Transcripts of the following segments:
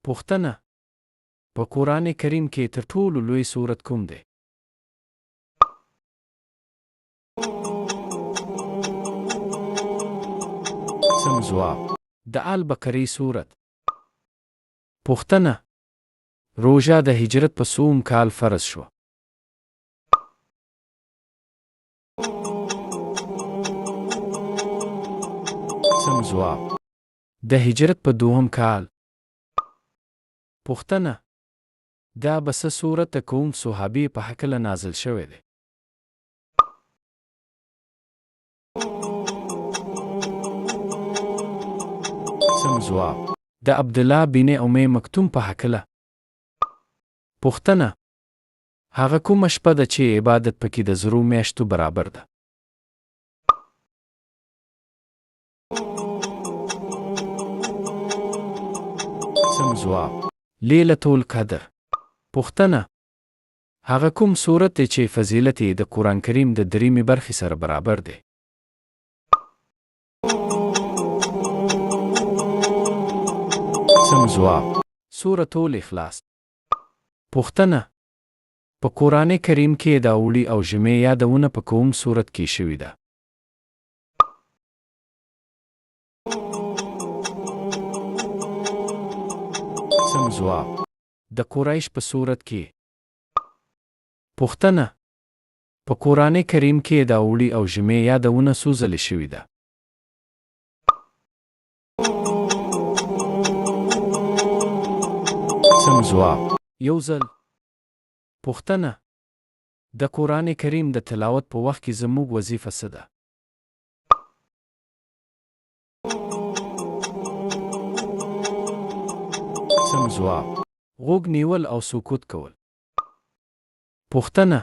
پوښتنه: په قرآن کریم کې تر ټولو لوی سورت کوم دی؟ سم ځواب د البقرې سورت. پوښتنه: روژه د هجرت په څوم کال فرض شوه؟ سم ځواب د هجرت په 2م کال. پوښتنه: دا به څه سورت د کوم صحابي په هکله نازل شوی دی؟ سم ځواب د عبدالله بن ام مکتوم په هکله. پوښتنه: هغه کومه شپه ده چې عبادت پکې د زرو میاشتو برابر ده؟ سم ځواب لیلة القدر. پوښتنه: هغه کوم سورت دی چې فضیلت یې د قرآن کریم د 3مې برخې سره برابر دی؟ سم ځواب سورة الاخلاص. پوښتنه: په قرآن کریم کې د اوړي او ژمي یادونه په کوم سورت کې شوې ده؟ سم ځواب د قریش په سورت کې. پوښتنه: په قرآن کریم کې د اوړي او ژمي یادونه څو ځلې شوې ده؟ سم ځواب یو ځل. پوښتنه: د قرآن کریم د تلاوت په وخت کې زموږ وظیفه څه ده؟ سم ځواب غوږ نیول او سکوت کول. پوښتنه: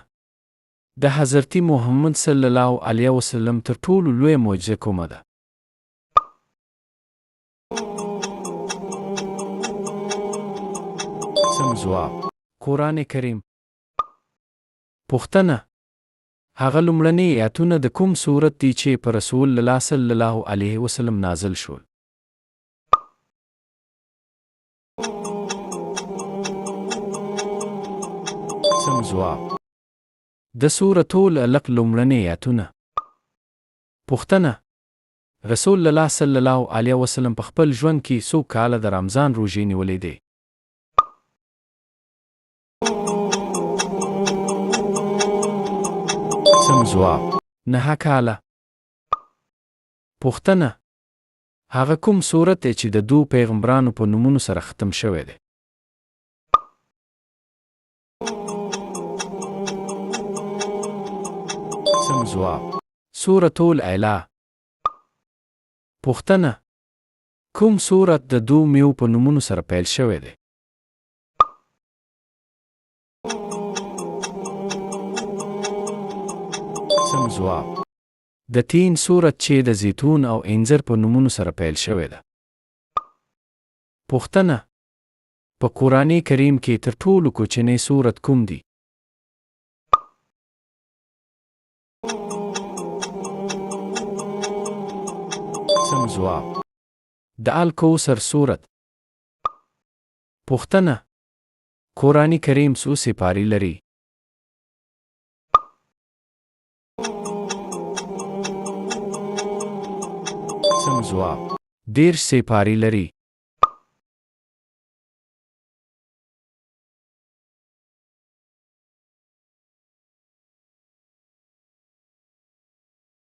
د حضرت محمد صلی الله علیه وسلم تر ټولو لویه معجزه کومه ده؟ سم ځواب قرآن کریم. پوښتنه: هغه لومړني آیاتونه د کوم سورت دي چې په رسول الله صلی الله علیه وسلم نازل شول؟ سم ځواب د سورة العلق لومړني آیاتونه. پوښتنه: رسول الله صلی الله علیه وسلم په خپل ژوند کې څو کاله د رمضان روژې نیولې دي؟ سم ځواب 9 کاله. پوښتنه: هغه کوم سورت دی چې د 2 پیغمبرانو په نومونو سره ختم شوی دی؟ سم ځواب سورة الاعلى. پوښتنه: کوم سورت د 2 میو په نومونو سره پیل شوی دی؟ سم ځواب د تین سورت چې د زیتون او انځر په نومونو سره پیل شوی ده. پوښتنه: په قرآن کریم کې تر ټولو کوچنی سورت کوم دی؟ سم ځواب د الکوثر سورت. پوښتنه: قرآن کریم څو سپارې لري؟ سم ځواب 10 سپارې لري.